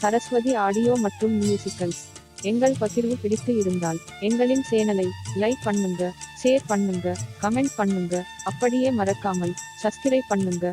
Saraswati audio மற்றும் musicals. எங்கள் பகிர்வு பிடித்து இருந்தால் எங்களின் சேனலை லைக் பண்ணுங்க, ஷேர் பண்ணுங்க, கமெண்ட் பண்ணுங்க. அப்படியே மறக்காமல் சப்ஸ்கிரைப் பண்ணுங்க.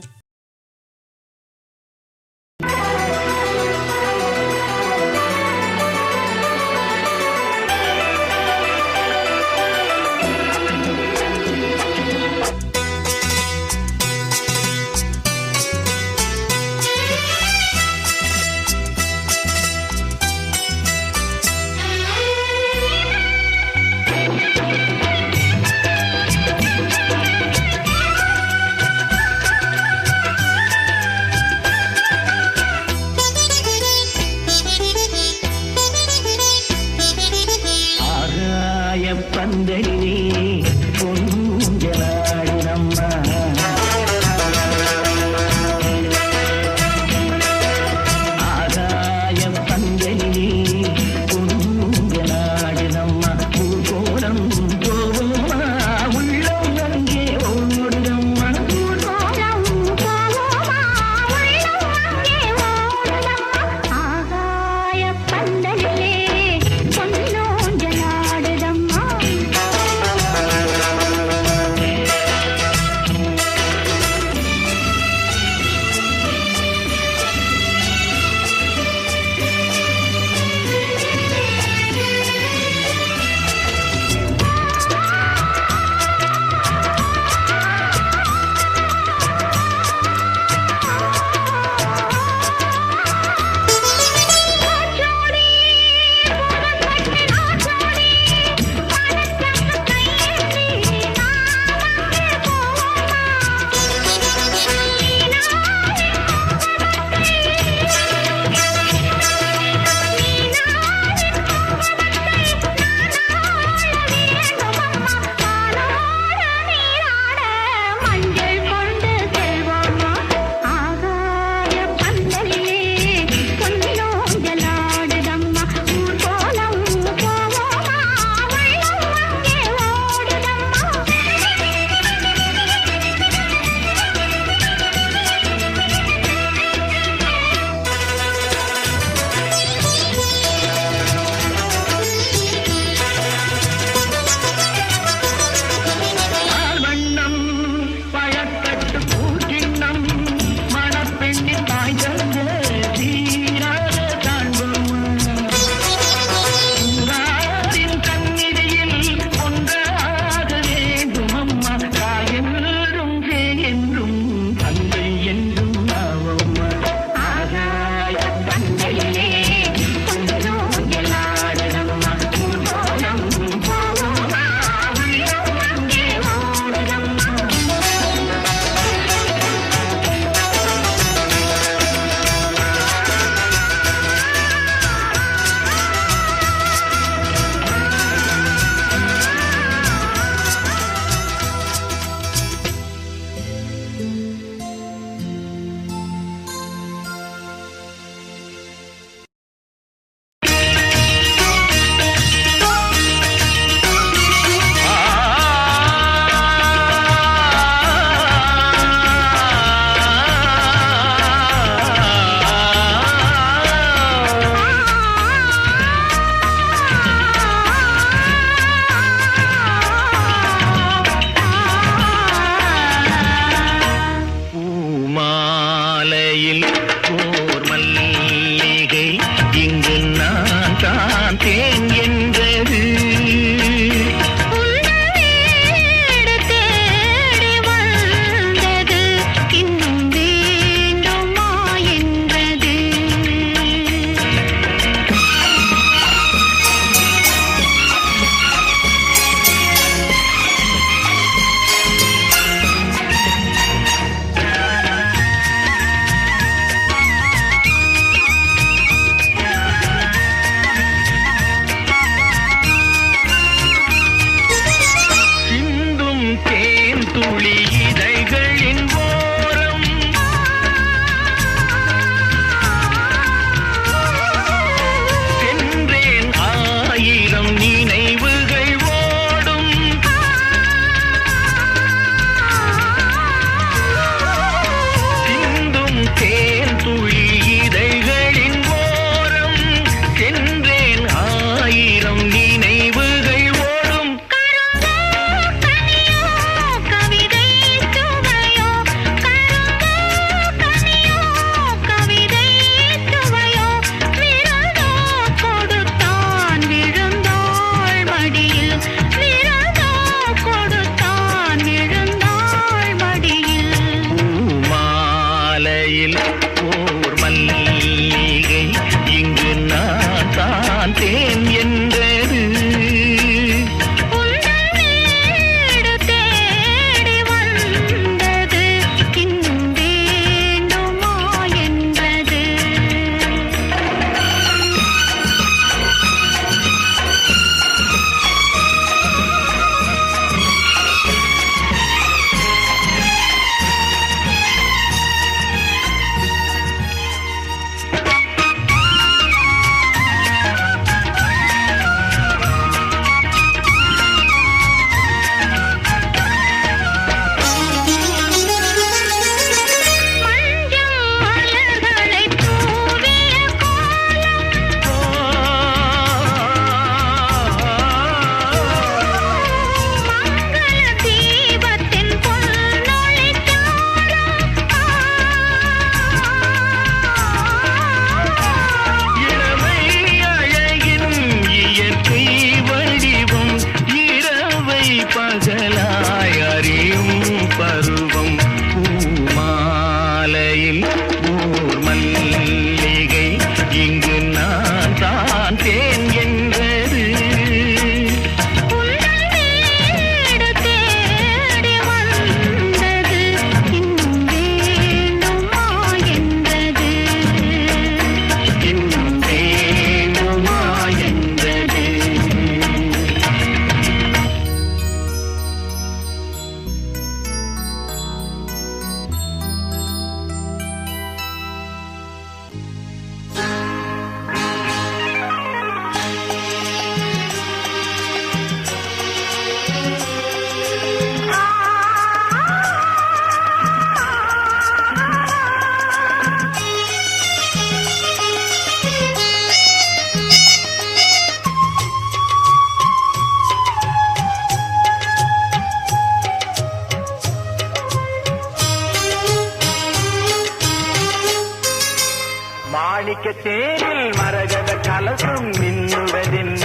தேரில் மரகத கலசம் மின்னுவதென்ன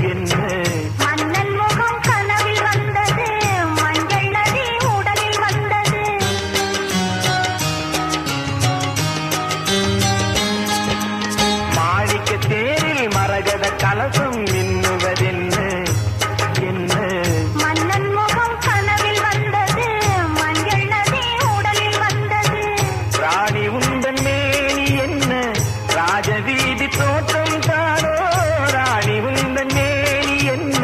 என்ன மன்னன் முகம் கனவில் வந்தது மஞ்சள் நதி உடலில் வந்தது மாணிக்க தேரில் மரகத கலசம் மின்னுவதென்ன என்ன மன்னன் முகம் கனவில் வந்தது மஞ்சள் நதி உடலில் வந்தது ராணி உந்தன் மேனி என்ன ராஜவீதி தோற்றம் தானோ ராணி உந்தன் மேனி என்ன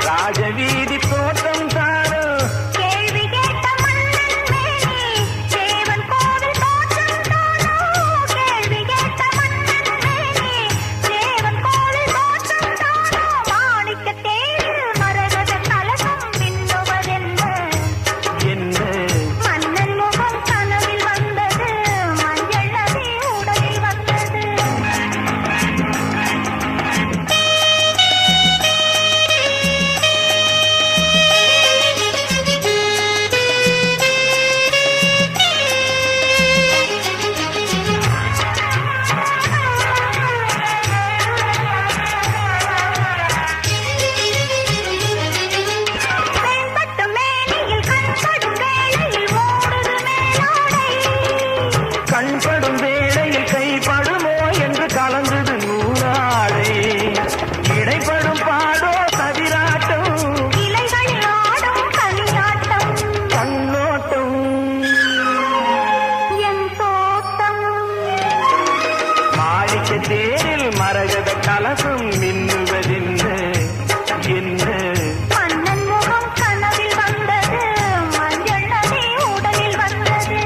ராஜவீதி தோற்றம் தானோ கேள்வி கேட்ட மன்னன் மேனி தேவன் கோவில் தோற்றம் தானோ கேள்வி கேட்ட மன்னன் மேனி தேவன் கோவில் தோற்றம் தானோ மாணிக்க தேரில் மரகத கலசம் மின்னுவதென்ன என்ன மன்னன் முகம் கனவில் வந்தது மஞ்சள் நதி உடலில் வந்தது மேம்பட்ட மேனியில் கண்படும் வேளையில் ஓடுது மேலாடை கண்படும் வேளையில் கைப்படுமோ என்று கலந்தது நூலாடை இடைப்படும் பாடோ சதிராட்டம் இலைகளில் ஆடும் கனியாட்டம் கண்ணோட்டம் என் தோட்டம் மாணிக்க தேரில் மரகத கலசம் மின்னுவதென்ன என்ன மன்னன் முகம் கனவில் வந்தது மஞ்சள் நதி உடலில் வந்தது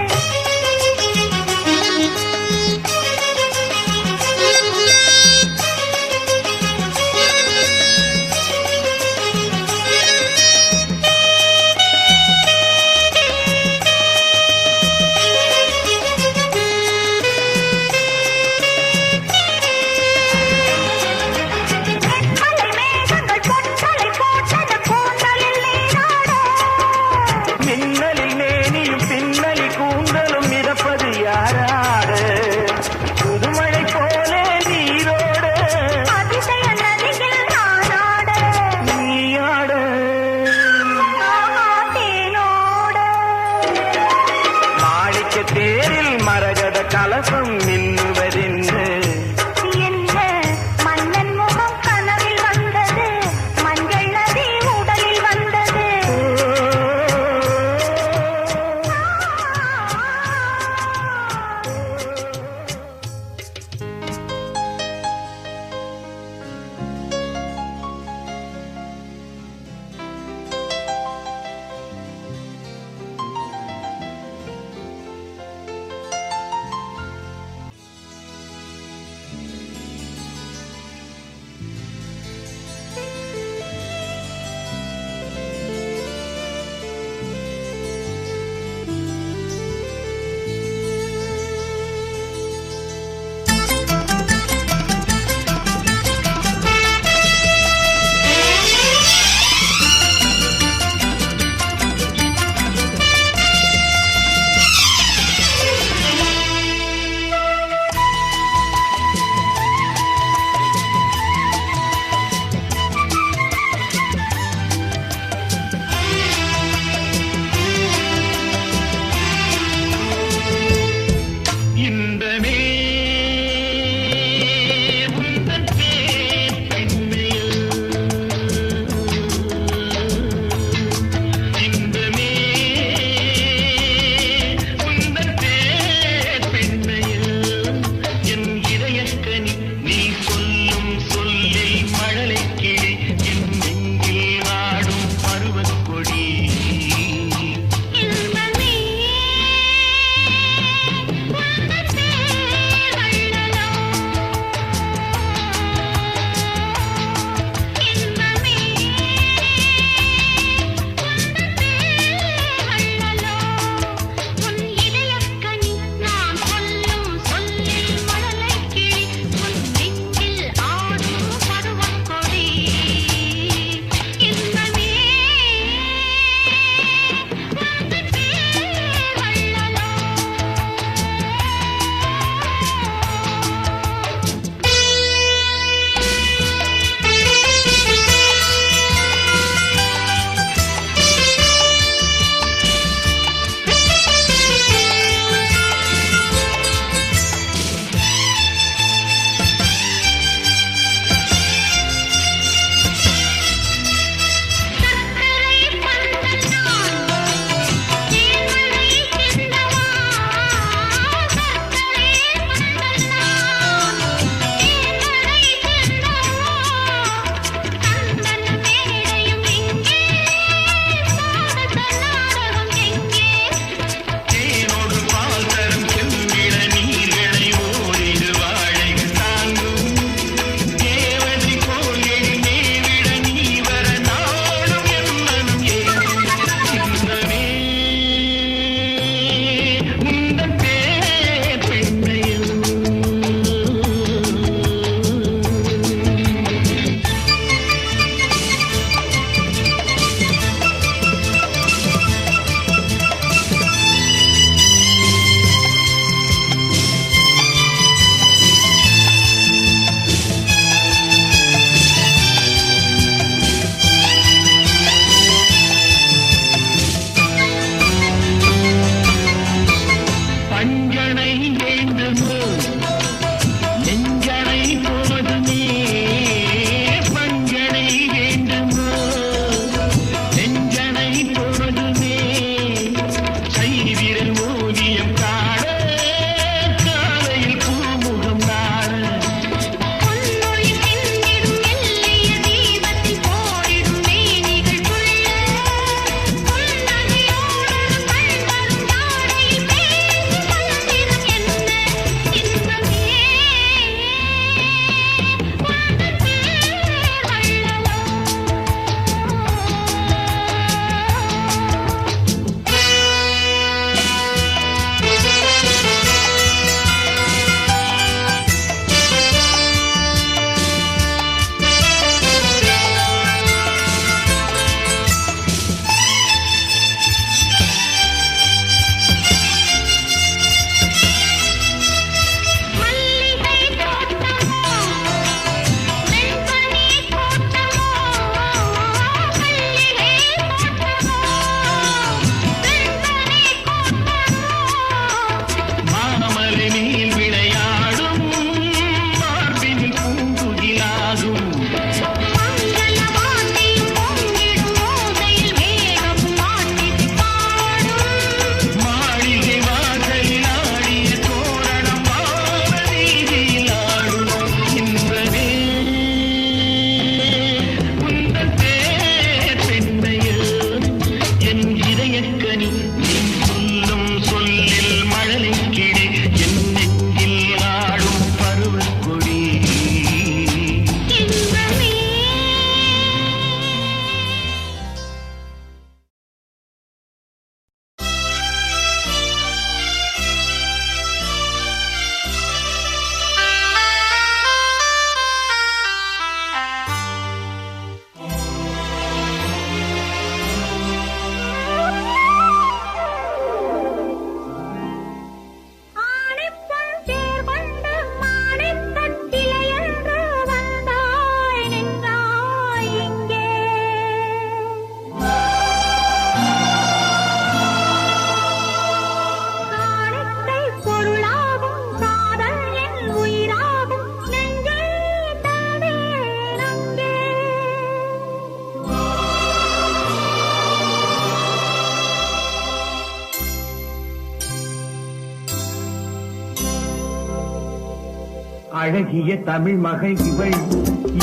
அழகிய தமிழ் மகள் இவள்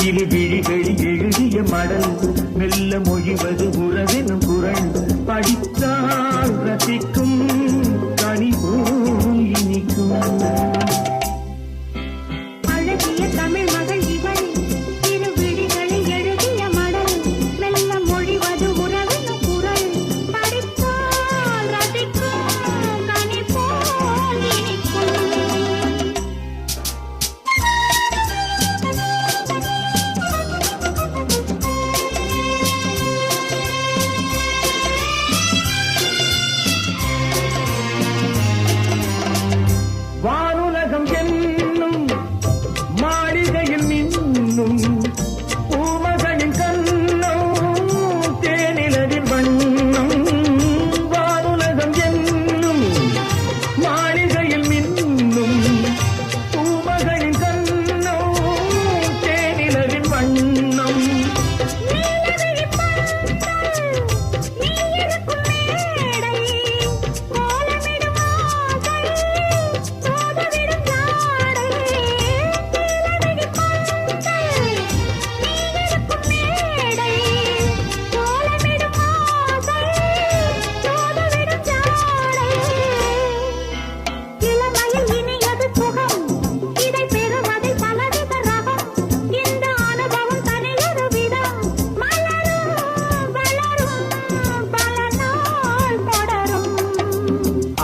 இரு விழிகளில் எழுதிய மடல் மெல்ல மொழிவது உறவெனும் குரல் படித்தால் ரசிக்கும் கனி போல் இனிக்கும் அழகிய தமிழ் மகள் இவள் இரு விழிகளில் எழுதிய மடல் மெல்ல மொழிவது உறவின் குரல் படித்தால் ரசிக்கும் கனி போல் இனிக்கும் வானுலகம் என்னும் மாளிகையில் மின்னும் பூமகளின் கண்ணம் தேனிலரின் வண்ணம் வானுலகம் என்னும் மாளிகையில் மின்னும் பூமகளின் கண்ணம் தேனிலரின் வண்ணம்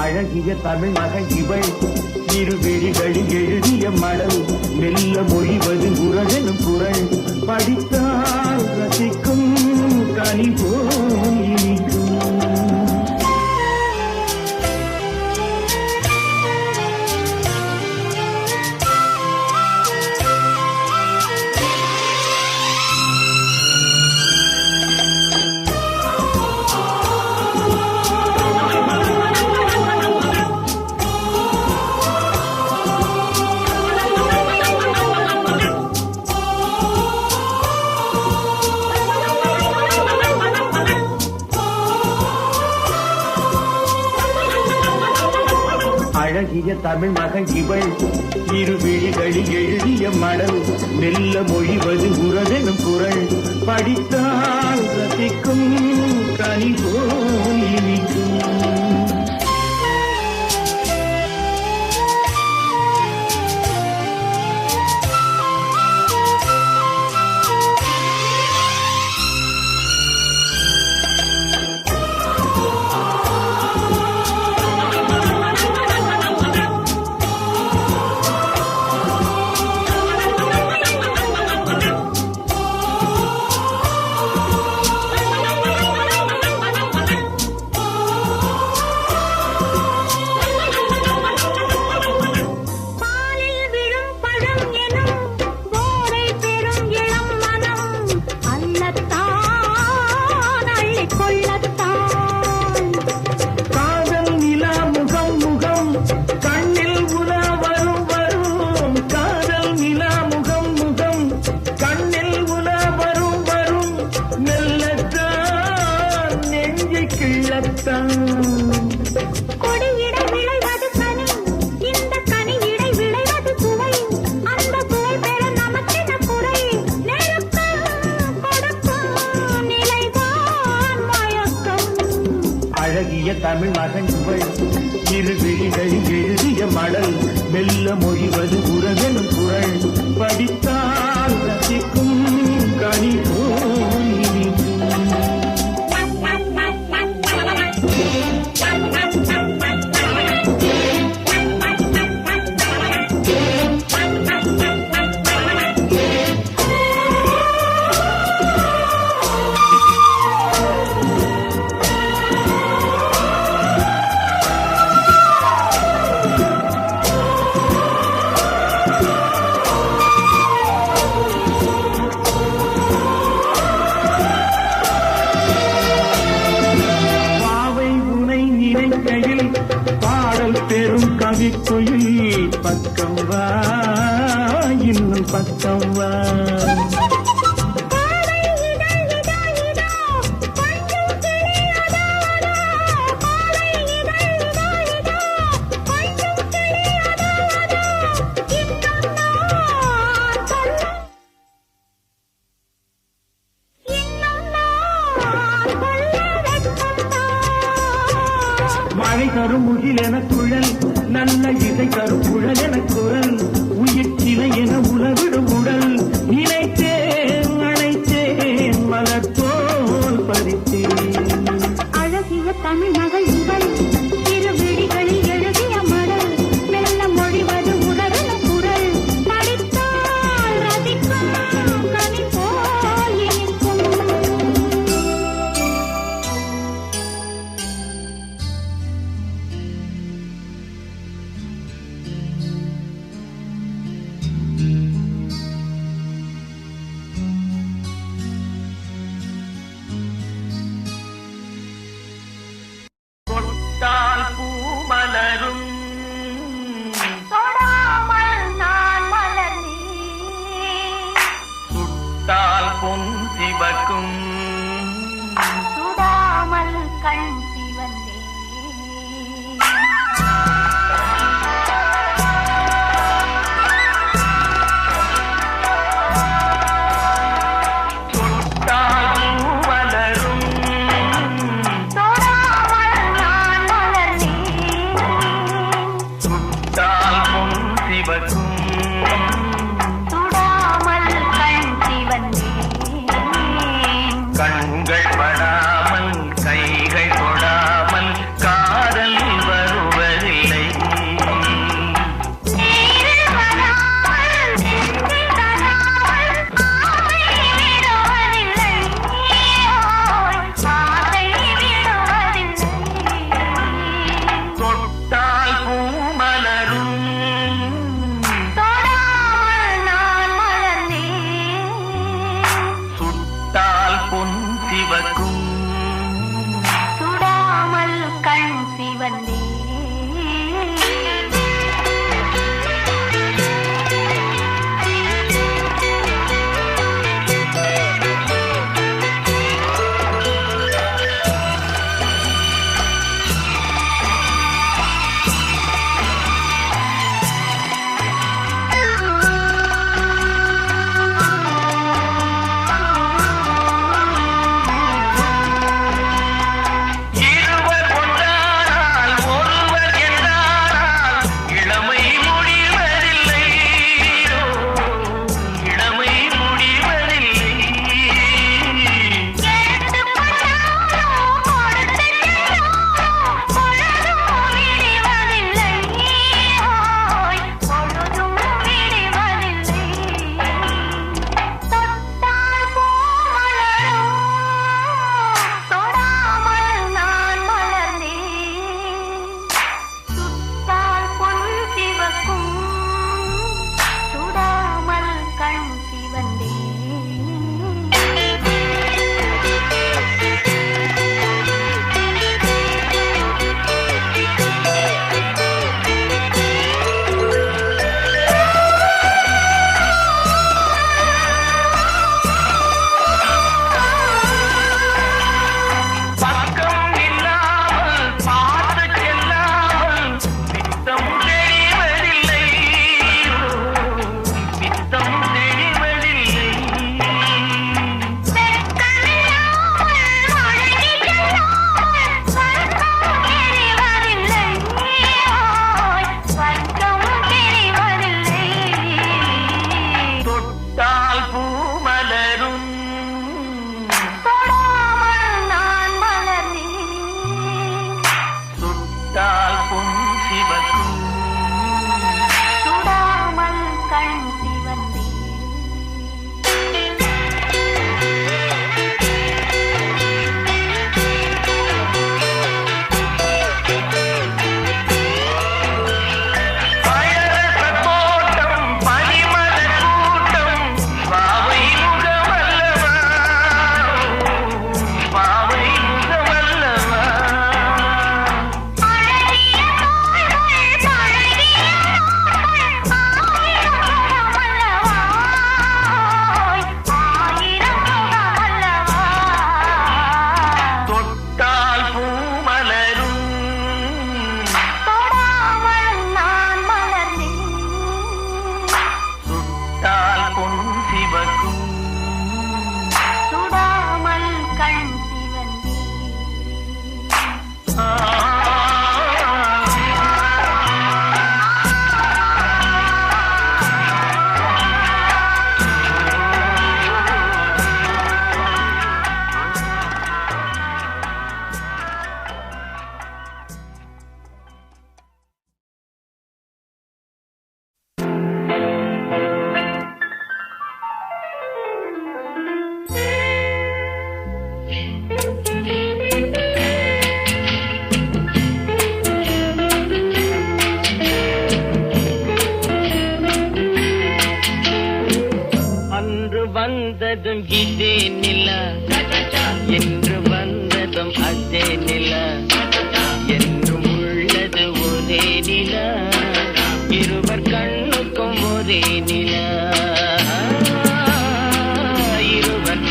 அழகிய தமிழ் மகள் இவள் இரு விழிகளில் எழுதிய மடல் மெல்ல மொழிவது உறவெனும் குரல் படித்தால் ரசிக்கும் கனி போல் இனிக்கும் அழகிய தமிழ் மகள் இவள் இரு விழிகளில் எழுதிய மடல் மெல்ல மொழிவது உறவெனும் குரல் படித்தால் ரசிக்கும் கனி போல் இனிக்கும் பாலில் விழும் பழம் எனும் போதை பெறும் இளம் மனம் அல்லத்தான் அள்ளிக் கொள்ளத்தான் காதல் நிலா முகம் முகம் கண்ணில் உலா வரும் வரும் காதல் நிலா முகம் முகம் கண்ணில் உலா வரும் வரும் மெல்லத்தான் நெஞ்சை கிள்ளத்தான் கொடியிட விளைவது கனி இந்த கனியிடை விளைவது சுவை அந்த சுவை பெற நமக்கென குறை நெருக்கம் கொடுக்கும் நிலைதான் மயக்கம் அழகிய தமிழ் மகன் இவள் இரு விழிகளில் எழுதிய மடல் மெல்ல மொழிவது உறவெனும் குரல் படித்தால் ரசிக்கும் கனி போல் இனிக்கும் நினைக்கையில் பாடல் பெரும் கவிக்குயில் பக்கம் வா இன்னும் பக்கம் வா பொன் சிவக்கும் சுடாமல் கண் சிவந்தே கண்கள் படாமல் கைகள் தொடாமல் காதல் வருவதில்லை. தொட்டால் பூ மலரும் சுட்டால் பொன் சிவக்கும் சுடாமல் கண் சிவந்தே இருவர் ஒன்றானால் ஒருவர் என்றானால் இளமை முடிவதில்லை. இளமை முடிவதில்லை. கண் சிவந்தே பக்கம் இல்லாமல் பார்த்து செல்லாமல் பித்தம் தெளிவதில்லை. பித்தம் தெளிவதில்லை. தொட்டால் பூ மலரும் சுட்டால் பொன் சிவக்கும் கண் சிவந்தே பயரச தோட்டம் பனிமல கூட்டம் பாவை முகமல்லவா. பாவை முகமல்லவா. தொட்டால் பூ மலரும் சுட்டால் பொன் சிவக்கும் சுடாமல் கண் சிவந்தே ஆ. அன்று வந்ததும் இதே நிலா என்று வந்ததும் அதே நிலா என்றும் உள்ளது ஒரே நிலா இருவர் கண்ணுக்கும் ஒரே நிலா இருவர்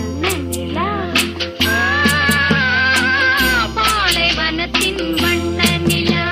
வண்ண நிலா பாலைவனத்தின் வண்ண நிலா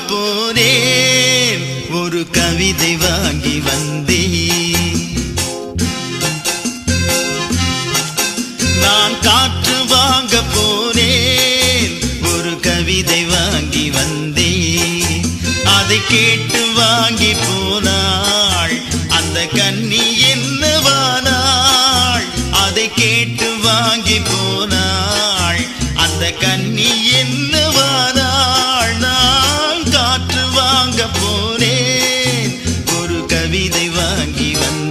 போனேன் ஒரு கவிதை வாங்கி வந்தேன். நான் காற்று வாங்க போனேன் ஒரு கவிதை வாங்கி வந்தேன். அதை கேட்டு வாங்கி போனாள் அந்த கன்னி என்னவானாள். அதை கேட்டு வாங்கி போனாள் அந்த கன்னி என்னவானாள். நான் காற்று வாங்க போனேன் ஒரு கவிதை வாங்கி வந்தேன்.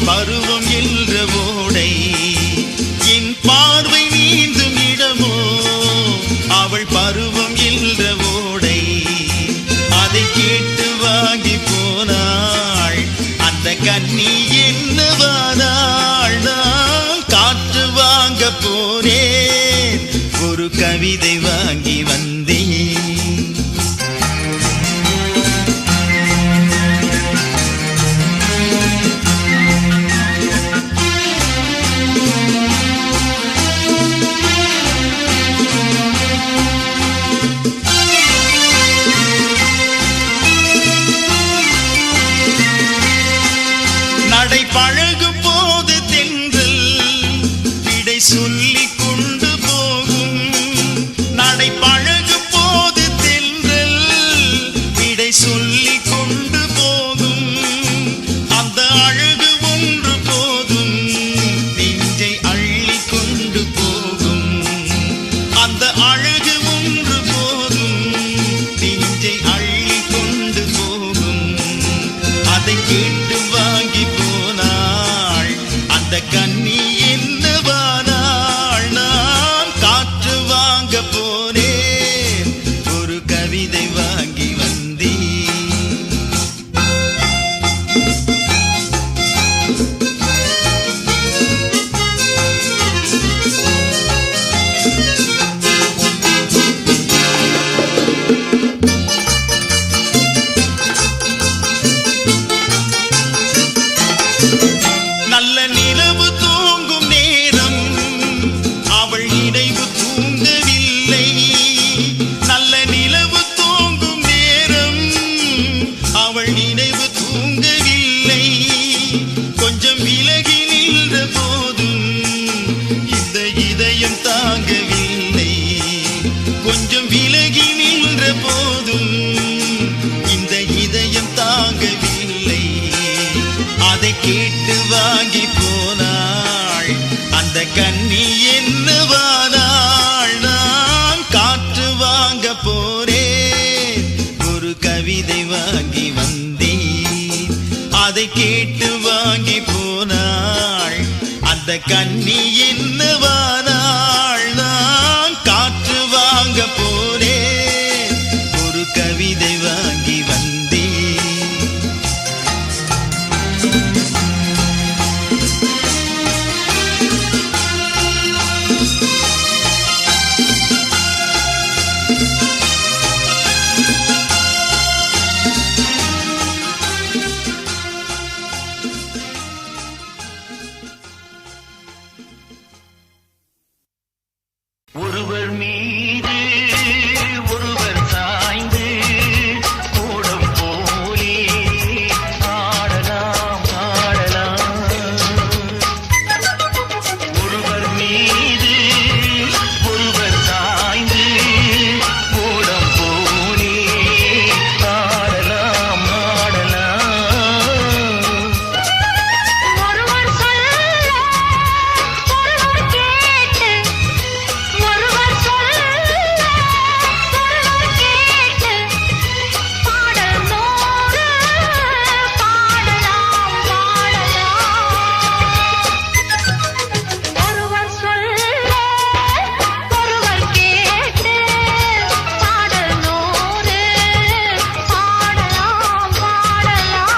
பருவம் என்ற ஓடை என் பார்வை நீந்தும் இடமோ அவள் பருவம் என்ற ஓடை. அதை கேட்டு வாங்கி போனாள் அந்த கன்னி என்னவானாள். நான் காற்று வாங்க போனேன் ஒரு கவிதை வாங்கி வந்தேன். நடை பழகும் போது தென்றல் விடை சொல்லிக் கொண்டு போகும். நடை பழகும் தாங்கவில்லை. கொஞ்சம் விலகி நின்ற போதும் இந்த இதயம் தாங்கவில்லை. அதை கேட்டு வாங்கி போனாள் அந்த கண்ணி என்னவானாள். நான் காற்று வாங்க போறேன், ஒரு கவிதை வாங்கி வந்தேன். அதை கேட்டு வாங்கி போனாள் அந்த கண்ணி என்னவானாள். நான் காற்று வாங்க போறேன், ஒரு கவிதை வாங்கி வந்தேன். ஒருவர் மீது ஒருவர் சாய்ந்து கூடம் போலே ஆடலாம் ஆடலாம். ஒருவர் மீது ஒருவர் சாய்ந்து கூடம் போலே ஆடலாம் ஆடலாம். ஒருவர் சொல்ல ஒருவர் கேட்டு ஒருவர் சொல்ல ஒருவர் கேட்டு பாடல் நூறு பாடலாம் பாடலாம். ஒருவர் சொல்ல ஒருவர் கேட்டு பாடல் நூறு பாடலாம் பாடலாம்.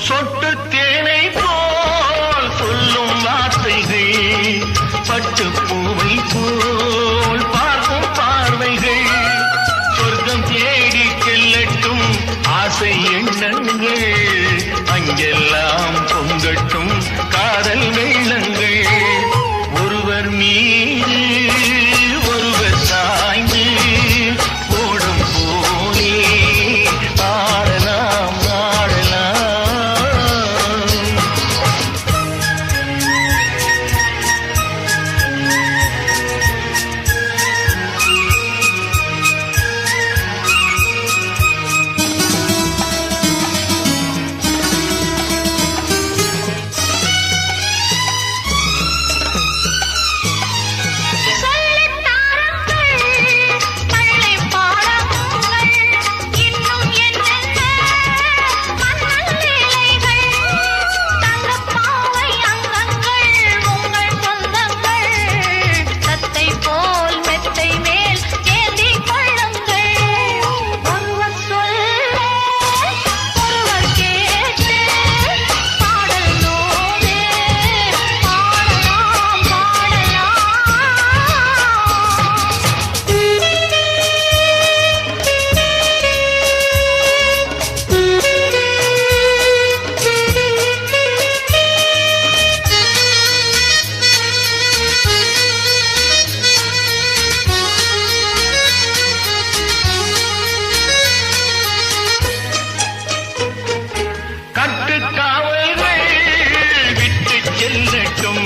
சொட்டு தேனை போல் சொல்லும் வார்த்தைகள், பட்டு பூவை போல் பார்க்கும் பார்வைகள். சொர்க்கம் தேடி செல்லட்டும் ஆசை எண்ணங்கள், அங்கெல்லாம் பொங்கட்டும் காதல் வெள்ளங்கள். ஒருவர் மீது ஒருவர் சாய்ந்து ஓடும் போலே ஆடலாம் ஆடலாம். சொல்லித் தாருங்கள் பள்ளிப் பாடங்கள், இன்னும் என்னென்ன மன்னன் லீலைகள். தங்கப் பாவை அங்கங்கள் உங்கள் சொந்தங்கள், தத்தை போல் மெத்தை மேல் ஏந்திக் கொள்ளுங்கள். ஒருவர் சொல்ல ஒருவர் கேட்டு பாடல் நூறு பாடலாம் பாடலாம். கட்டுக்காவல்கள் விட்டுச் செல்லட்டும்,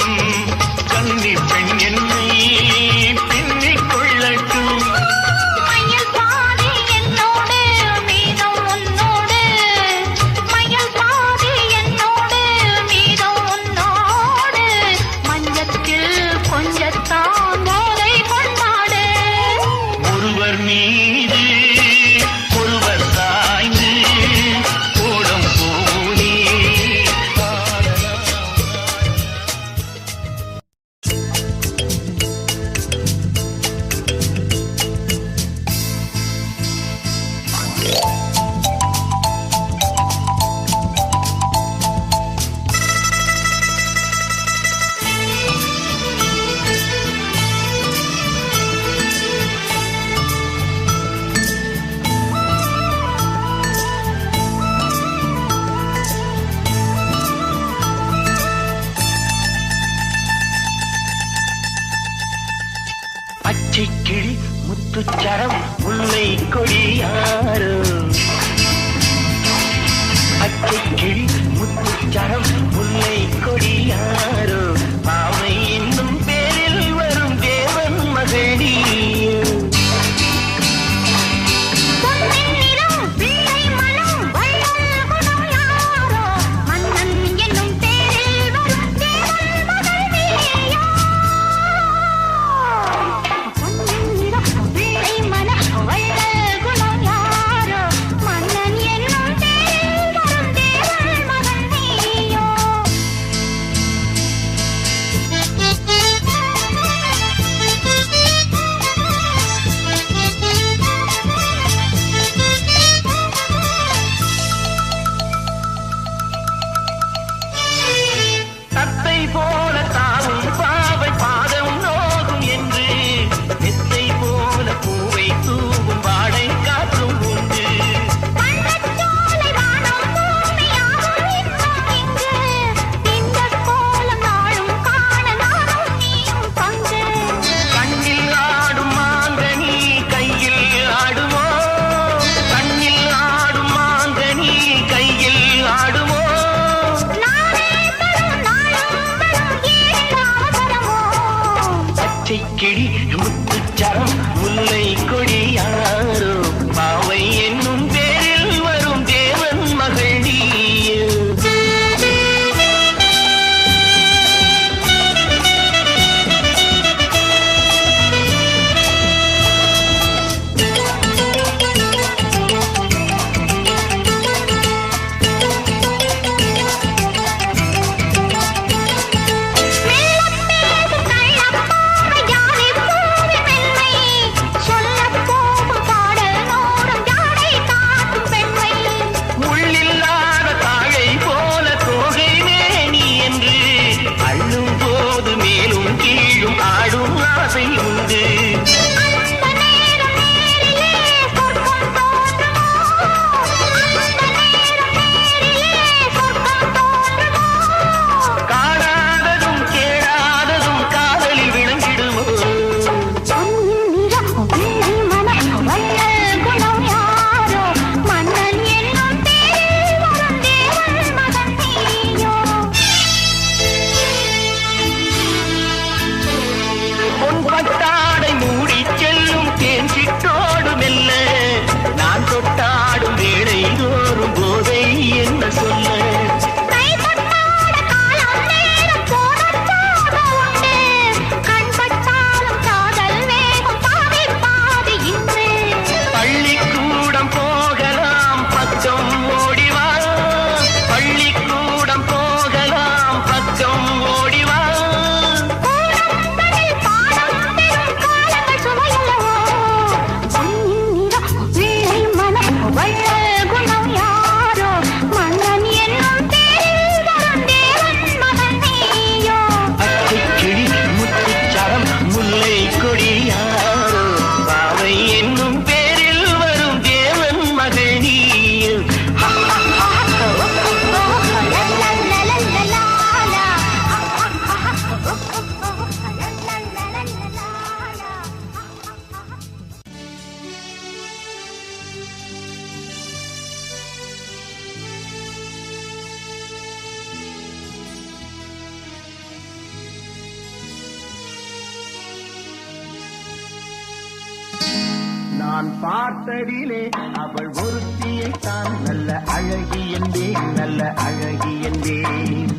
கன்னி பெண் என்னை பின்னிக் கொள்ளட்டும். மயில் பாதி என்னோடு மீதம் உன்னோடு, மயில் பாதி என்னோடு மீதம் உன்னோடு. மஞ்சத்தில் கொஞ்சத்தான் போதை கொண்டாடு. ஒருவர் மீது ஒருவர் சாய்ந்து கூடம் போலே ஆடலாம். பச்சைக்கிளி முத்துச்சரம் முல்லை கொடியாரோ பச்சைக்கிளி முத்துச்சரம் முல்லை கொடியாரோ பாவை என்னும் பேரில் வரும் தேவன் மகளி பொன்னின் நிறம் பிள்ளை மனம் வள்ளல் குணம் யாரோ மன்னன் என்னும் பேரில் வரும் தேவன் மகள் நீயோ பொன்னின் நிறம் பிள்ளை மனம் வள்ளல் குணம் யாரோ மன்னன் என்னும் பேரில் வரும் தேவன் மகள் நீயோ தத்தை போல தாவும் பாவை பாதம் நோகும் என்று மெத்தை போல பூவை தூவும் வாடை காற்றும் உண்டு பண்டச்சோலை வானம் பூமியாகும் இன்பம் இங்கு திங்கள் கோலம் நாளும் காண நானும் நீயும் பங்கு கண்ணில் ஆடும் மாங்கனி கையில் ஆடுமோ கண்ணில் ஆடும் மாங்கனி கையில் ஆடுமோ நாளே வரும் நாளும் வரும் ஏன் அவசரமோ பச்சை கிளி முத்துச்சரம் முல்லை கொடியாரோ பாவை என்னும் பேரில் வரும் தேவன் மகள் நீயோ மெல்லப் பேசும் கள்ளப்பாவை யானை பூவின் மென்மை சொல்லப் போகும் பாடல் நூறும் யானை காக்கும் பெண்மை உள்ளில்லாத தாழை போல தோகை மேனி என்று அள்ளும் போது மேலும் கீழும் ஆடும் ஆசை உண்டு அந்த நேரம் நேரிலே சொர்க்கம் தோன்றுமோ அந்த நேரம் நேரிலே சொர்க்கம் தோன்றுமோ காணாததும் கேளாததும் காதலில் விளங்கிடுமோ பொன்னின் நிறம் பிள்ளை மனம் வள்ளல் குணம் யாரோ மன்னன் என்னும் பேரில் வரும் தேவன் மகன் நீயோ பொன் பட்டாடை மூடி செல்லும் தேன் சிட்டோடு மெல்ல நான் தொட்டாடும் வேளை தோறும் போதை என்ன சொல்ல கை பட்டாட காலம் நேரம் போன போக உண்டு கண் பட்டாலும் காதல் வேகம் பாதி பாதி இன்று பள்ளிக்கூடம் போகலாம் பக்கம் ஓடிவா பள்ளிக்கூடம் போகலாம் பக்கம் ஓடிவா கூடம்படில் பாடம் பெறும் காலங்கள் சுவையல்லவோ பொன்னின் நிறம் பிள்ளை மனம் வள்ளல் குணம் யாரோ மன்னன் என்னும் பேரில் வரும் தேவன் மகன் நீயோ பச்சைக்கிளி முத்துச்சரம் முல்லை கொடியாரோ பாவை என்னும் பேரில் வரும் தேவன் மகள் நீயோ நான் பார்த்ததிலே அவள் ஒருத்தியை தான் நல்ல அழகி என்பேன் நல்ல அழகி என்பேன்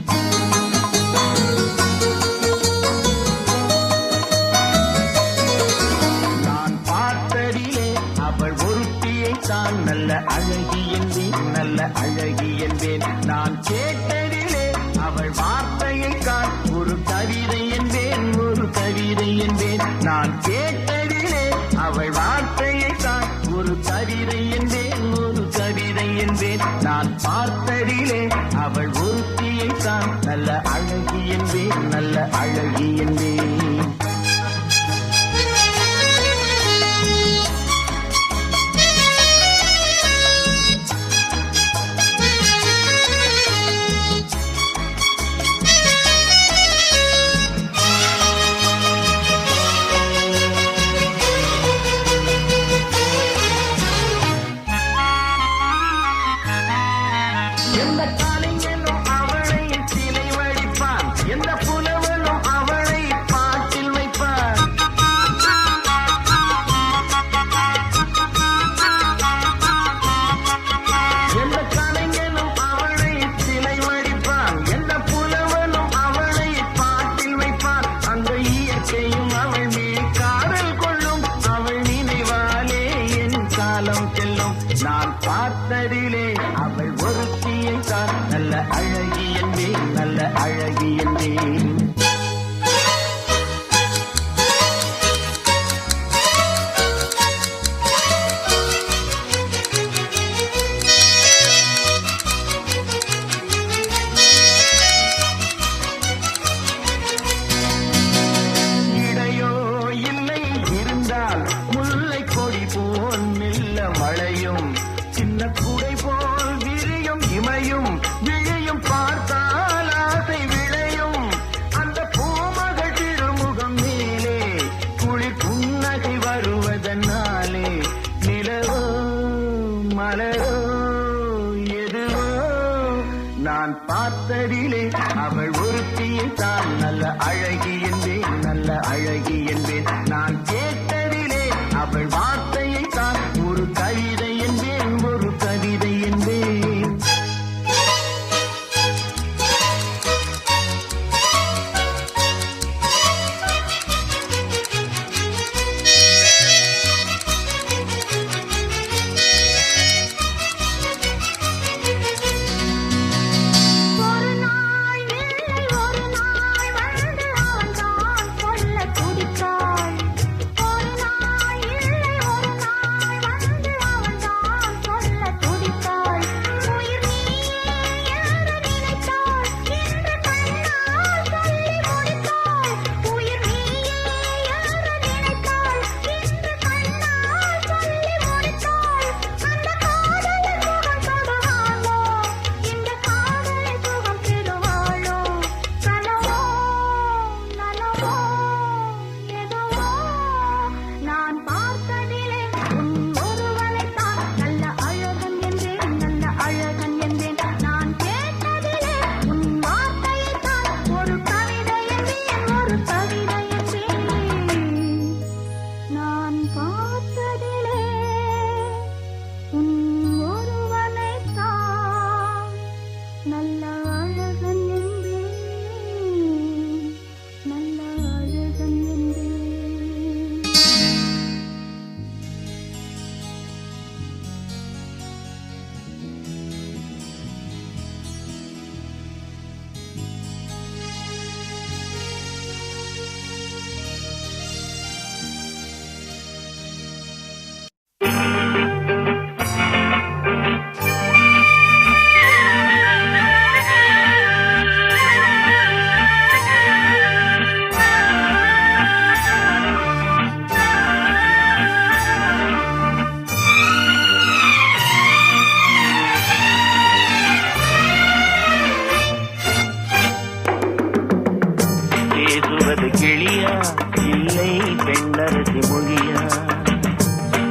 நான் பார்த்ததிலே அவள் ஒருத்தியை தான் நல்ல அழகி என்பேன் நல்ல அழகி என்பேன் நான் கேட்டதிலே அவள் வார்த்தையை தான் ஒரு கவிதை என்பேன் ஒரு கவிதை என்பேன் நான் கேட்டதிலே அவள் வார்த்தையை தான் ஒரு கவிதை என்பேன் ஒரு கவிதை என்பேன் நான் பார்த்ததிலே அவள் ஒருத்தியை தான் நல்ல அழகி என்பேன் நல்ல அழகி என்பேன் வளையும் சின்ன கூடை போல் விரியும் இமையும் விழியும் பார்த்தால் ஆசை விளையும் அந்த பூமகள் திருமுகம் மேலே குளிர் புன்னகை வருவதனாலே நிலவோ மலரோ எதுவோ நான் பார்த்ததிலே அவள் ஒருத்தியை தான் நல்ல அழகி என்பேன் நல்ல அழகி என்பேன் நான் கேட்டதிலே அவள் வார்த்தையை தான் ஒரு கவிதை என்பேன் ஒரு கவிதை என்பேன் ஒரு நாள் இல்லை ஒரு நாள் வந்து அவன்தான் சொல்ல துடித்தாள் ஒரு நாள் இல்லை ஒரு நாள் வந்து அவன்தான் சொல்ல துடித்தாள் உயிர் நீயே என்று நினைத்தாள் இன்று கண்ணால் சொல்லி முடித்தாள் உயிர் நீயே என்று நினைத்தாள் இன்று கண்ணால் சொல்லி முடித்தாள் அந்த காதலை சுகம் தொடுவாளோ இந்த காதலை சுகம் பெறுவாளோ கனவோ நனவோ எதுவோ நான் பார்த்ததிலே உன் ஒருவனைத்தான் நல்ல அழகன் என்றேன் நல்ல அழகன் என்றேன் நான் கேட்டதிலே உன் வார்த்தையைத்தான் ஒரு கவிதை என்பேன் ஒரு கவிதை என்பேன் நான் பார்த்ததிலே உன் ஒருவனைத்தான் நல்ல அழகன் என்பேன் நல்ல அழகன் என்பேன் பேசுவது கிளியா இல்லை பெண்ணரசி மொழியா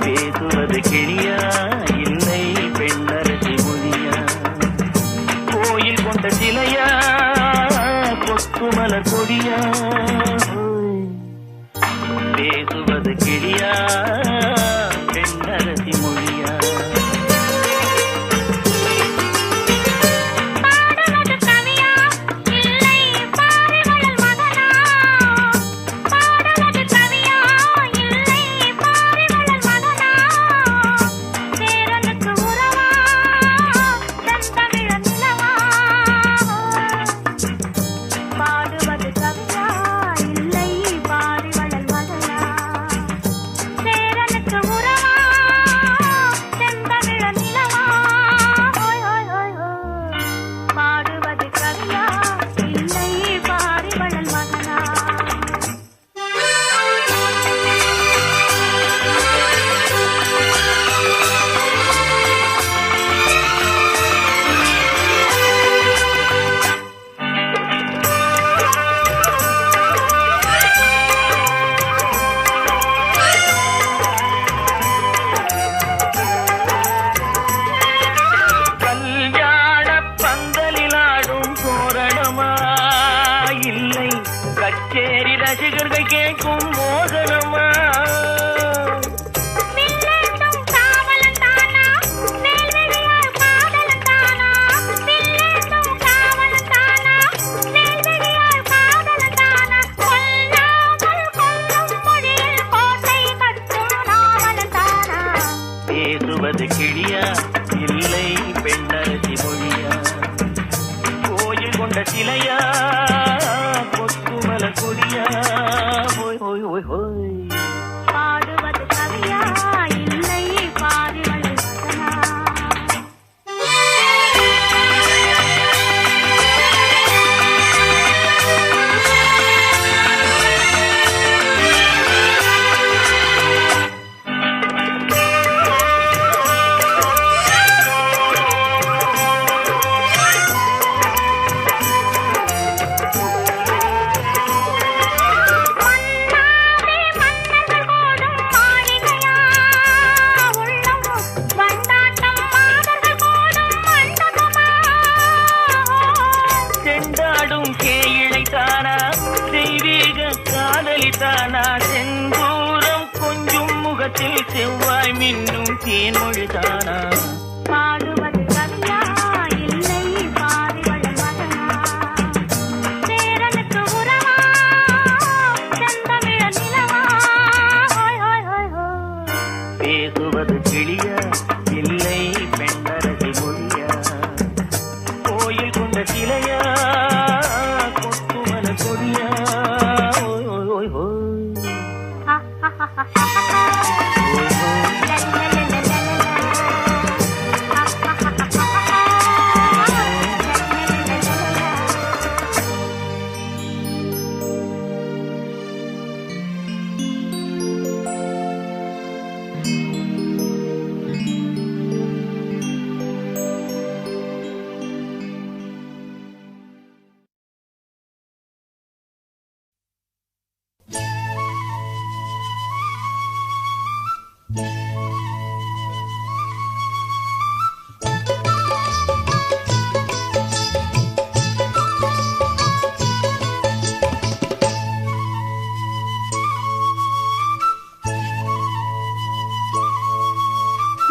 பேசுவது கிளியா இல்லை பெண்ணரசி மொழியா கோயில் கொண்ட சிலையா கொத்துமலர் கொடியா பேசுவது கிளியா பெண்ணரசி மொழியா பாடுவது கவியா இல்லை பாரிவளல் மகனா பாடுவது கவியா இல்லை பாரிவளல் மகனா சேரனுக்கு உறவா செந்தமிழ நிலவா பாடுவது கவியா இல்லை பாரிவளல் மகனா சேரனுக்கு உறவா செந்தமிழ நிலவா ஓய் ஓய் ஓய் ஓய் பாடுவது கவியா இல்லை பாரிவளல் மகனா கல்யாண பந்தலிலாடும் தோரணமா இல்லை கச்சேரி ரசிகர்கள் கேட்கும் மோகனமா வில்லேந்தும் காவலன் தானா வேல்வெளியார் காதலன் தானா வில்லேந்தும் காவலன் தானா வேல்வெளியார் காதலன் தானா கொல்லாமல் கொல்லும் மொழியில் கோட்டை கட்டும் நாவலன் தானா பேசுவது கிளியா இல்லை பெண்ணரசி மொழியா கோயில் கொண்ட சிலையா கொத்துமலர் கொடியா ஓய் ஓய் ஓய் ஓய் பாடுவது கவியா இல்லை பாரிவளல் மகனா செவ்வாய் மின்னும் தேன்மொழிதானா பாடுவது கவியா இல்லை பாரிவள் மகனா சேரனுக்கு உறவா செந்தமிழ நிலவா ஹோய் ஹோய் ஹோய் ஹோய் பேசுவது கிளியா இல்லை பெண்ணரசி மொழியா கோயில் கொண்ட சிலையா கொத்துமல கொடியா ஓய் ஓய் ஓய் ஓய் ஹா ஹா ஹா ஹா ஹா ஓய் ஓய்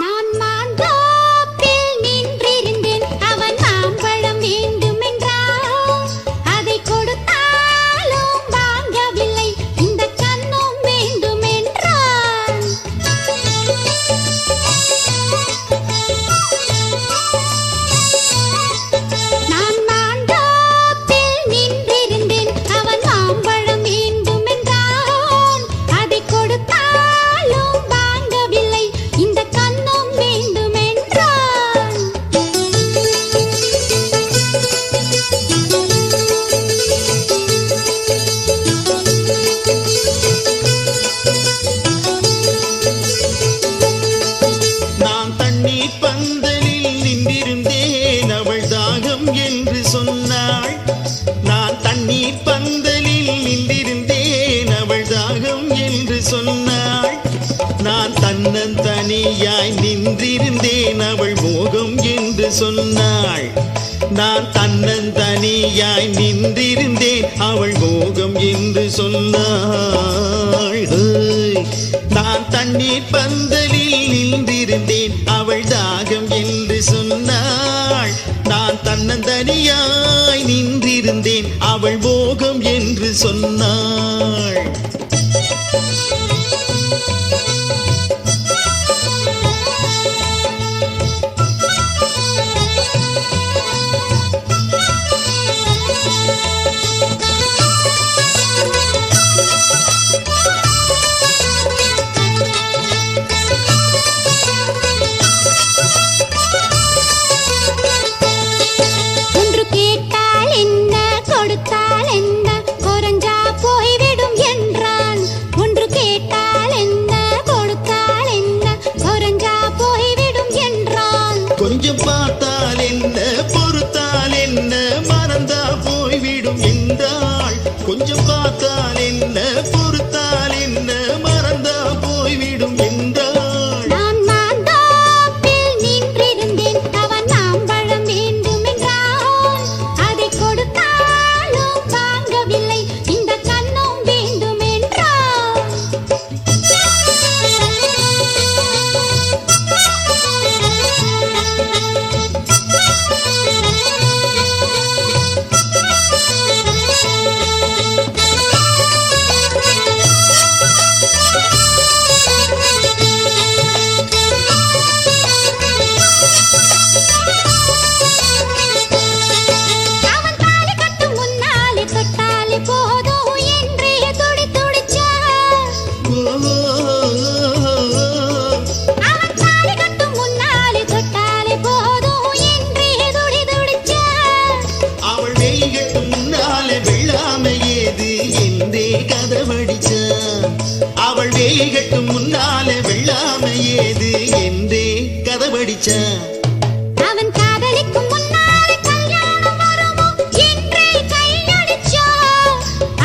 நான் மாந்தோப்பில் நின்றிருந்தேன் அவன் மாம்பழம் வேண்டுமென்றான் அதை கொடுத்தாலும் வாங்கவில்லை இந்த கண்ணும் வேண்டுமென்றான் நான் மாந்தோப்பில் நின்றிருந்தேன் அவன் மாம்பழம் வேண்டுமென்றான் அதை கொடுத்தாலும் வாங்கவில்லை இந்த கண்ணும் வேண்டுமென்றான் நான் தண்ணீர் பந்தலில் நின்றிருந்தேன் அவள் தாகம் என்று சொன்னாள் நான் தண்ணீர் பந்தலில் நின்றிருந்தேன் அவள் தாகம் என்று சொன்னாள் நான் தன்னந்தனியாய் நின்றிருந்தேன் அவள் மோகம் என்று சொன்னாள் நான் தன்னந்தனியாய் நின்றிருந்தேன் அவள் மோகம் என்று சொன்னாள் ஹேய். நான் தண்ணீர் பந்தலில் நின்றிருந்தேன் அவள் தாகம் என்று சொன்னாள் நான் தன்னந்தனியாய் நின்றிருந்தேன் அவள் மோகம் என்று சொன்னாள் ஒன்று கேட்டால் என்ன கொடுத்தால் என்ன குறைஞ்சா போய்விடும் என்றான் ஒன்று கேட்டால் என்ன கொடுத்தால் என்ன குறைஞ்சா போய்விடும் என்றான் கொஞ்சம் பார்த்தால் என்ன பொறுத்தால் என்ன மறந்தா போய்விடும் என்றாள் கொஞ்சம் பார்த்தால் என்ன பொறுத்தால் என்ன மறந்தா போய்விடும் என்றாள் நான் மாந்தோப்பில் நின்றிருந்தேன் அவன் மாம்பழம் வேண்டுமென்றான் அதை கொடுத்தாலும் வாங்கவில்லை இந்த கண்ணும் வேண்டுமென்றான் அவன் தாலி கட்டும் முன்னாலே தொட்டாலே போதும் என்றே துடி துடிச்சான் அவன் தாலி கட்டும் முன்னாலே தொட்டாலே போதும் என்றே துடி துடிச்சான் அவள் வெயில்கட்டும் முன்னாலே வெள்ளாமை ஏது என்றே கதவடிச்சான் அவள் வெயில்கட்டும் முன்னாலே வெள்ளாமை ஏது என்றே கதவடிச்சான் அவன் காதலிக்கும் முன்னாலே கல்யாணம் வருமோ என்றே கையடிச்சான்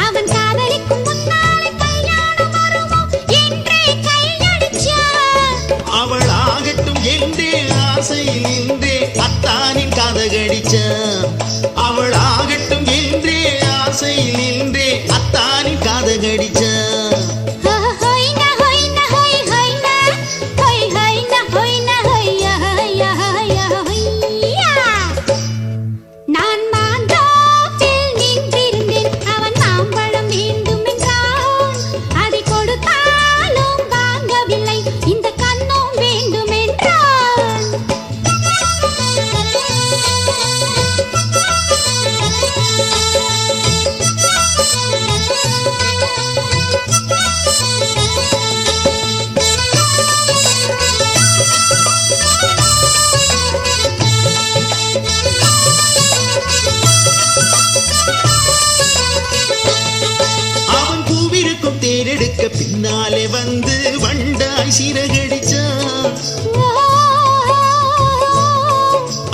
அவன் காதலிக்கும் முன்னாலே கல்யாணம் வருமோ என்றே கையடிச்சான் அவள் ஆகட்டும் என்றே ஆசையில் நின்றே அத்தானின் கதகடிச்சான் அவள் ஆகட்டும் என்றே ஆசையில் நின்றே அத்தானின் கதகடிச்சான் ஹொய்னா ஹொய்னா ஹொய் ஹொய்னா வண்டாய் சீரகடிச்சான்.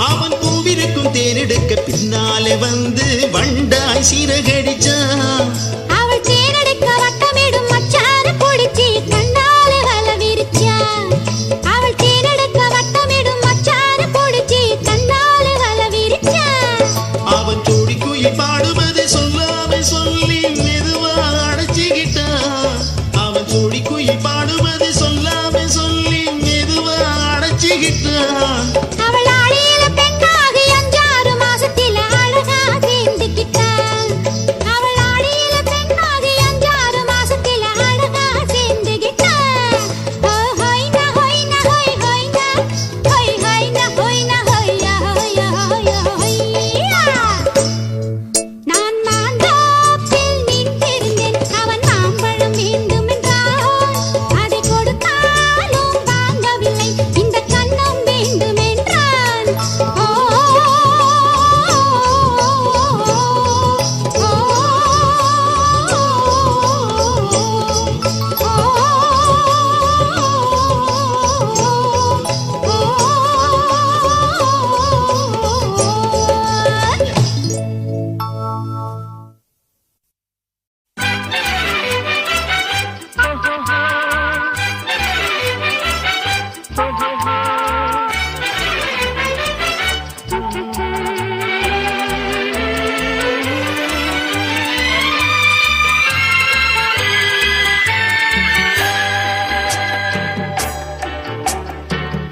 அவன் பூவிருக்கும் தேனெடுக்க பின்னாலே வந்து வண்டாய் சீரகடிச்சான். அவள் தேனெடுக்க வட்டமிடும் மச்சான பிடிச்சி கண்ணால வல விரிச்சா. அவள் தேனெடுக்க வட்டமிடும் மச்சான பிடிச்சி கண்ணால வல விரிச்சா. அவன் ஜோடி குயில் பாடுவதை சொல்லாம சொல்லி மெதுவா அடைச்சுக்கிட்டான். அவன் ஜோடி குயில் பாடுவதை சொல்லாம சொல்லி மெதுவா அடைச்சுக்கிட்டான். அவள் ஆளியில பெண்ணாகி 5-6 மாசத்தில அழகா சேர்ந்துக்கிட்டாள். அவள் ஆளியில பெண்ணாகி 5-6 மாசத்தில அழகா சேர்ந்துக்கிட்டாள். ஹொய்னா ஹொய்னா ஹொய் ஹொய்னா ஹொய் ஹொய்னா ஹொய்னா ஹொய்யா ஹொய்யா ஹொய்யா ஹொய்யா. நான் மாந்தோப்பில் நின்றிருந்தேன். அவன் மாம்பழம் வேண்டுமென்றான். அதை கொடுத்தாலும் வாங்கவில்லை. இந்த கன்னம் வேண்டுமென்றான். ஓ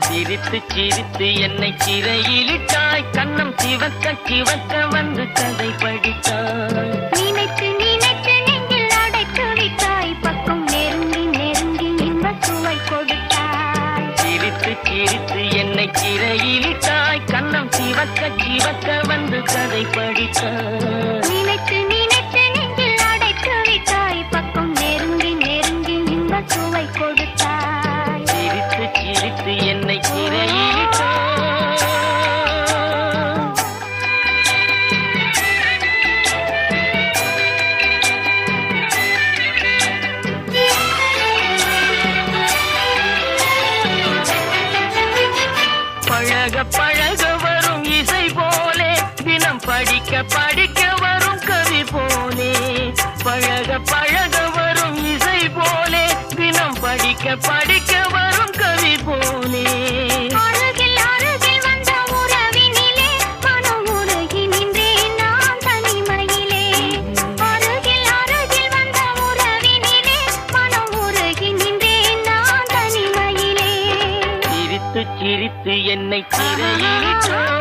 சிரித்து சிரித்து என்னை சிறையிலிட்டாய், கண்ணம் சிவக்க சிவக்க வந்து கதை படித்தாய். நினைத்து நினைத்து நெஞ்சில் அடைத்து விட்டாய். பக்கம் நெருங்கி நெருங்கி இன்ப சுவை கொடுத்தாய். சிரித்து சிரித்து என்னை சிறையிலிட்டாய், கண்ணம் சிவக்க சிவக்க வந்து கதை படித்தாய். நினைத்து நினைத்து நெஞ்சில் அடைத்து விட்டாய். பக்கம் நெருங்கி நெருங்கி இன்ப சுவை கொடுத்தாய். சிரித்து சிரித்து என்னை சிறையிலிட்டாய். பழக பழக வரும் இசை போலே, தினம் படிக்க படிக்க வரும் கவி போலே. பழக பழக வரும் இசை போலே, தினம் படிக்க படிக்க வரும் கவி போலே. அருகில் அருகில் வந்த உறவினிலே மனம் உருகி நின்றேன் நான் தனிமையிலே. அருகில் அருகில் வந்த உறவினிலே மனம் உருகி நின்றேன் நான் தனிமையிலே. சிரித்து சிரித்து என்னை சிறையிலிட்டாய்.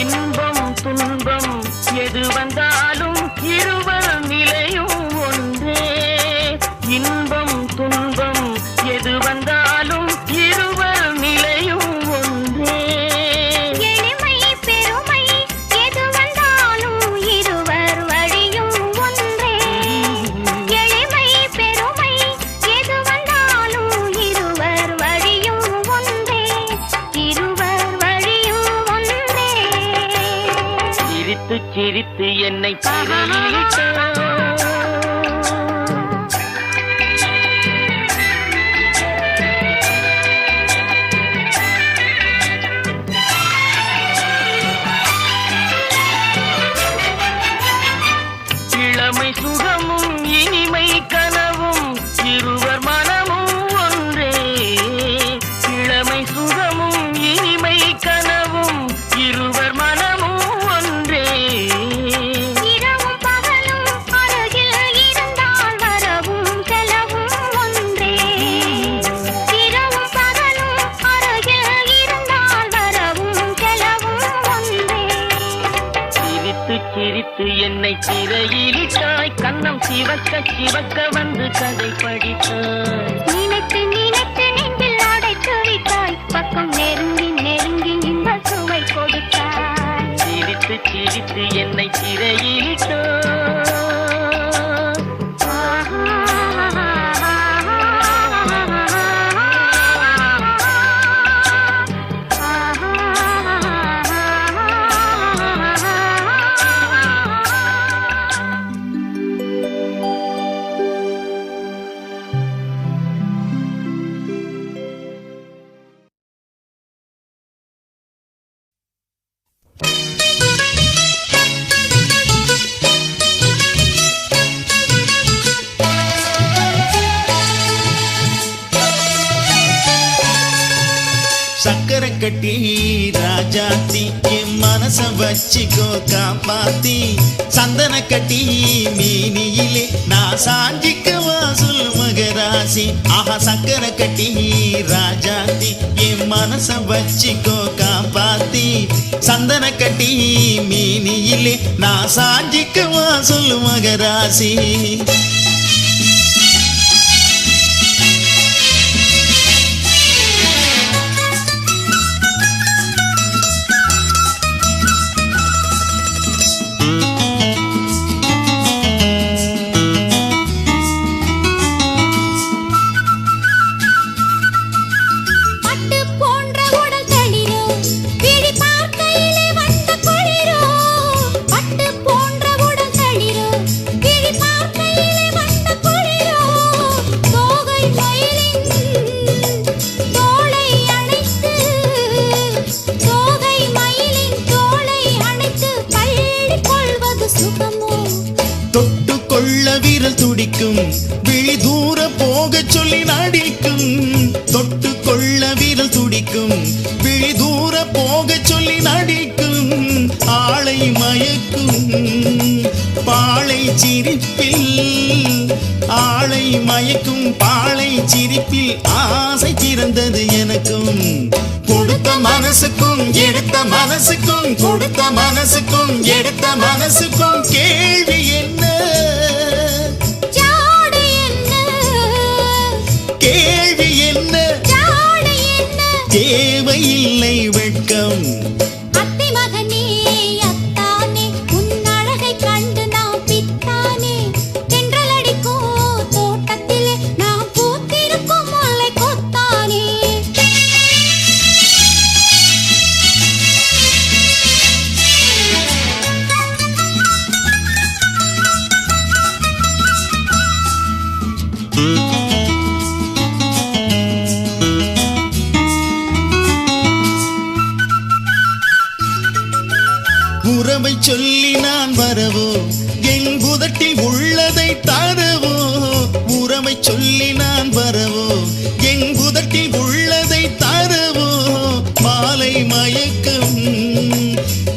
இன்பம் துன்பம் எது வந்தாலும் இருவர் நிலையும் ஒன்றே. இன்பம் துன்பம் எது வந்தாலும் இருவர் நிலையும் ஒன்றே. எளிமை பெருமை எது வந்தாலும் இருவர் வழியும் ஒன்றே. எளிமை பெருமை எது வந்தாலும் இருவர் வழியும் ஒன்றே. இருவர் வழியும் ஒன்றே. சிரித்து சிரித்து என்னை சிறையிலிட்டாய். இளமை சுகமும் இனிமை கனவும் இருவர் மனமும் ஒன்றே. இளமை சுகமும் இனிமை கனவும் இருவர் மனமும் ஒன்றே. இரவும் பகலும் அருகில் இருந்தால் வரவும் செலவும் ஒன்றே. இரவும் பகலும் அருகில் இருந்தால் வரவும் செலவும் ஒன்றே. சிரித்து சிரித்து என்னை சிறையிலிட்டாய், கண்ணம் சிவக்க சிவக்க வந்து கதை படித்தாய். நினைத்து நினைத்து நெஞ்சில் அடைத்து விட்டாய். பக்கம் நெருங்கி நெருங்கி இன்ப சுவை கொடுத்தாய். சிரித்து சிரித்து என்னை சிறையிலிட்டாய். சக்கரை கட்டி ராஜாத்தி என் மனச வச்சுக்கோ காப்பாத்தி சந்தன கட்டி மீனியிலே நான் சாஞ்சிக்கவா சொல் மகராசி ஆஹா சக்கரை கட்டி ராஜாத்தி என் மனச வச்சுக்கோ காப்பாத்தி சந்தன கட்டி மீனியிலே நான் சாஞ்சிக்கவா சொல் மகராசி விழி தூர போக சொல்லி நடிக்கும் தொட்டு கொள்ள வீரல் துடிக்கும் விழி தூர போக சொல்லி நடிக்கும் ஆளை மயக்கும் பாளை சிரிப்பில் ஆளை மயக்கும் பாளை சிரிப்பில் ஆசை திறந்தது எனக்கும் கொடுத்த மனசுக்கும் எடுத்த மனசுக்கும் கொடுத்த மனசுக்கும் எடுத்த மனசுக்கும் கேள்வி என்ன கேள்வி என்ன தேவையில்லை வெட்கம் அத்தை மகனே அத்தானே உன் அழகை கண்டு நான் பித்தானே தென்றல் அடிக்கும் தோட்டத்திலே நான் பூத்திருக்கும் முல்லை கொத்தானே உறவை சொல்லி நான் வரவோ என் குதட்டில் உள்ளதை தரவோ உறவை சொல்லி நான் வரவோ என் குதட்டில் உள்ளதை தரவோ மாலை மயக்கம்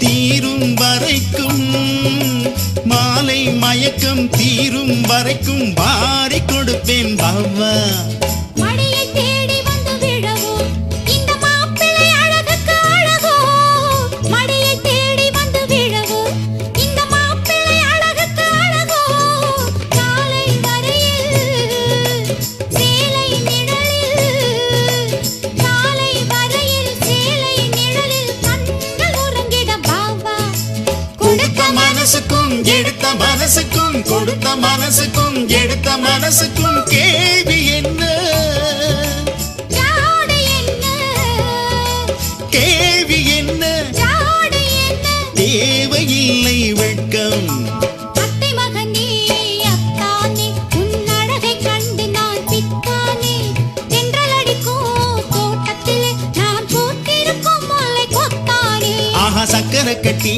தீரும் வரைக்கும் மாலை மயக்கம் தீரும் வரைக்கும் வாரி கொடுப்பேன் பாவா மடியை தேடி வந்து விழவோ இந்த மாப்பிள்ளை அழகுக்கு அழகோ மடியை தேடி வந்து விழவோ இந்த மாப்பிள்ளை அழகுக்கு அழகோ காலை வரையில் சேலை நிழலில் காலை வரையில் சேலை நிழலில் கண்கள் உறங்கிட பாவா கொடுத்த மனசுக்கும் எடுத்த மனசுக்கும் கொடுத்த மனசுக்கும் எடுத்த மனசுக்கும் கேள்வி என்ன ஜாடு என்ன கேள்வி என்ன ஜாடு என்ன தேவையில்லை வெட்கம் அத்தை மகனே அத்தானே உன் அழகை கண்டு நான் பித்தானே தென்றல் அடிக்கும் தோட்டத்திலே நான் பூத்திருக்கும் முல்லை கொத்தானே ஆஹா சக்கரை கட்டி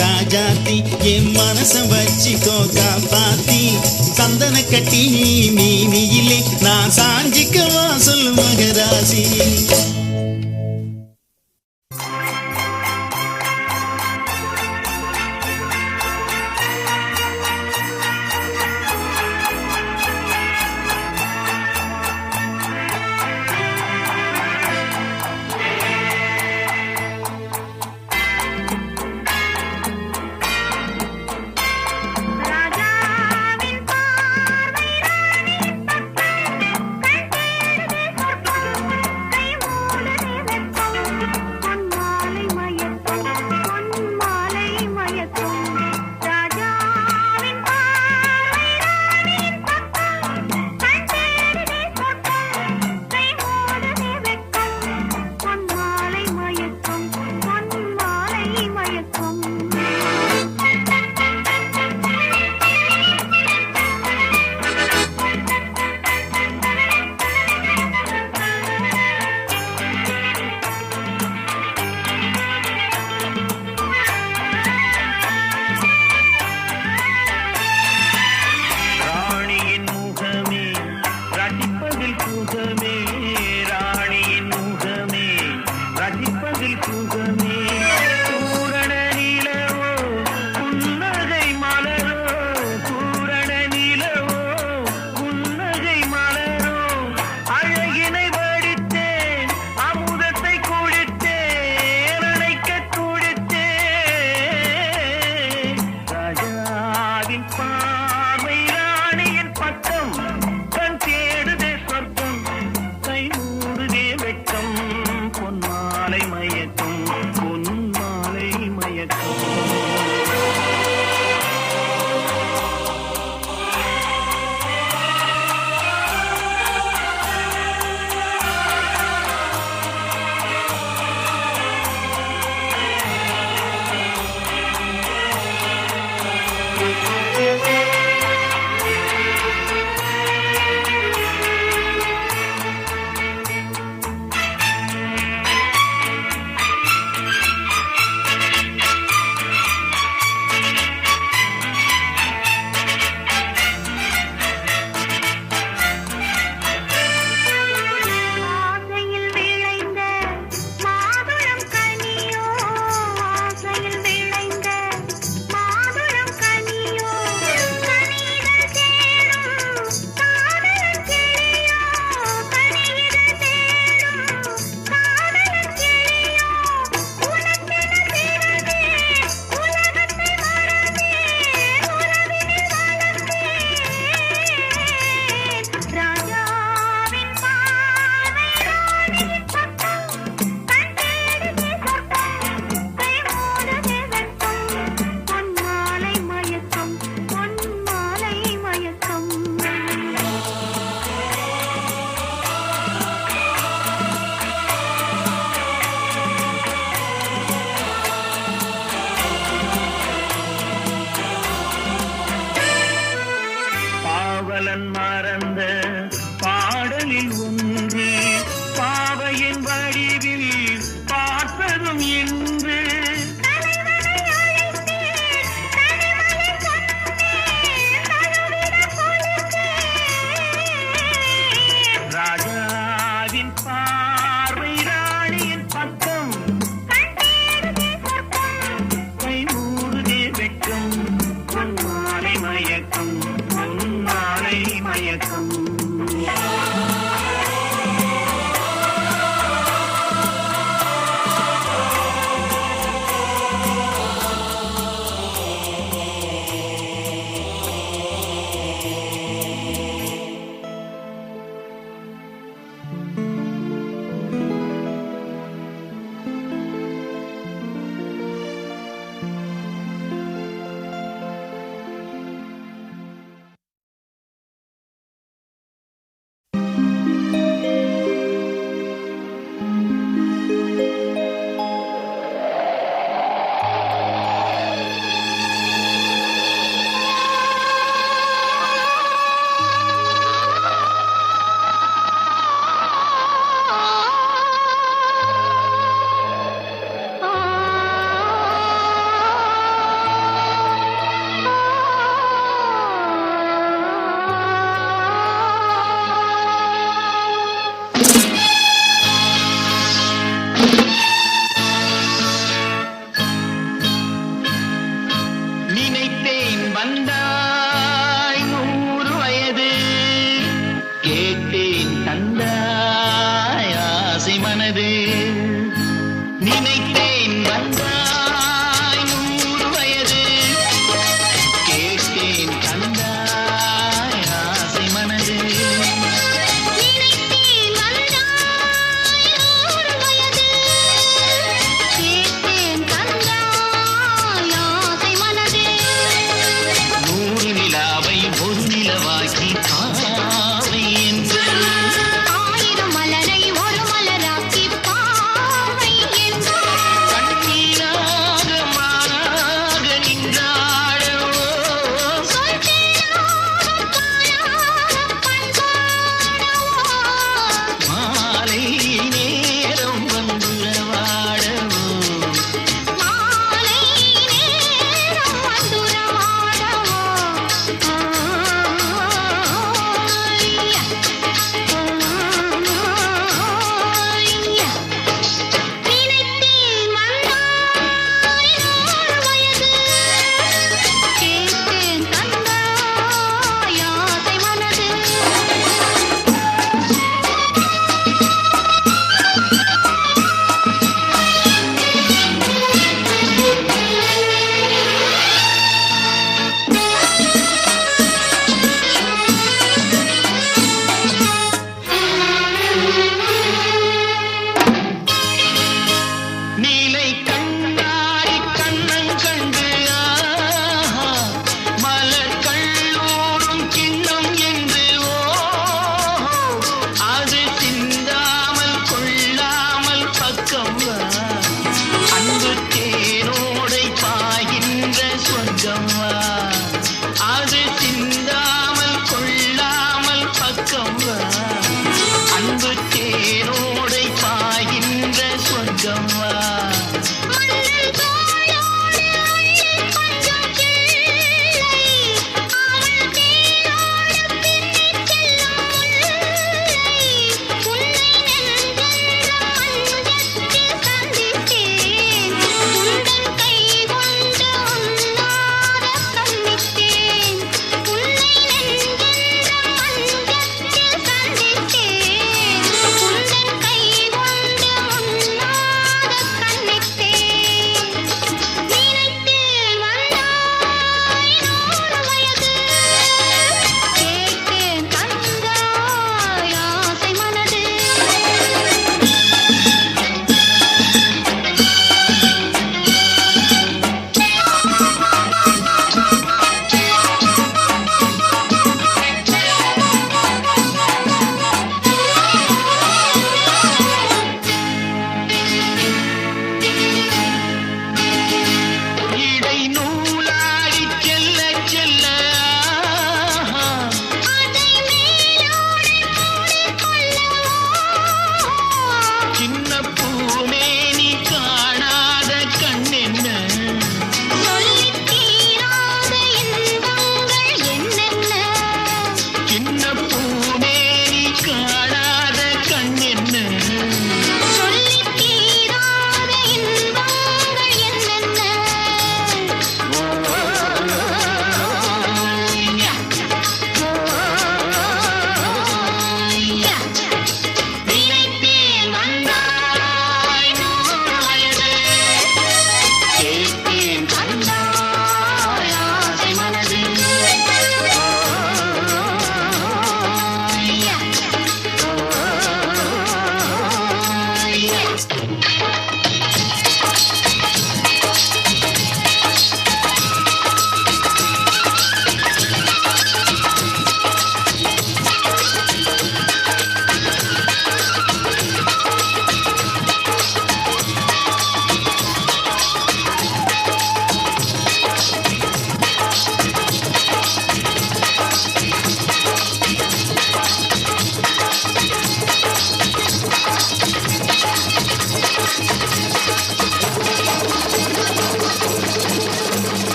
ராஜாத்தி என் மனச வச்சுக்கோ காப்பாத்தி சந்தன கட்டி மீனியிலே நான் சாஞ்சிக்கவா சொல்லு மகராசி ராஜாவின் பார்வை ராணி பக்கம் கண் தேடுதே சொர்க்கம் கை மூடுதே வெட்கம் பொன் மாலை மயக்கம் ராஜாவின் பார்வை ராணி பக்கம் கண் தேடுதே சொர்க்கம் கை மூடுதே வெட்கம் பொன் மாலை மயக்கம் ராணியின் முகமே ரசிப்பதில் சுகமே ராணியின் முகமே ஒன்று பாவையின் வடிவில் பார்த்ததும் என்று ராஜாவின் பார்வை ராணியின் பக்கம் கை மூடுதே வெட்கம் பொன்மாலை மயக்கம் பொன்மாலை மயக்கம் நினைத்தேன் வந்தாய் 100 வயது கேட்டேன் தந்தாய் ஆசை மனது நினைத்தேன் வந்தாய் 100 வயது கேட்டேன் தந்தாய் ஆசை மனது நூறு நிலாவை ஒரு நிலவாக்கி பாவை என்று கண்ணீராக மாறாக நின்றாடோ மாலை நேரம் வந்துறவாடவோ நீலை கண்ணாடி கண்ணன் கண்டு ஆஹா மலர் கல்லூரும் கிண்ணம் என்று ஓஹோ அது சிந்தாமல் கொள்ளாமல் பக்கம் வா அன்பு தேனோடை பாய்கின்ற சொர்க்கம் வா அது சிந்தாமல் கொள்ளாமல் பக்கம் வா அன்பு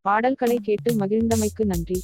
பாடல்களை கேட்டு மகிழ்ந்தமைக்கு நன்றி.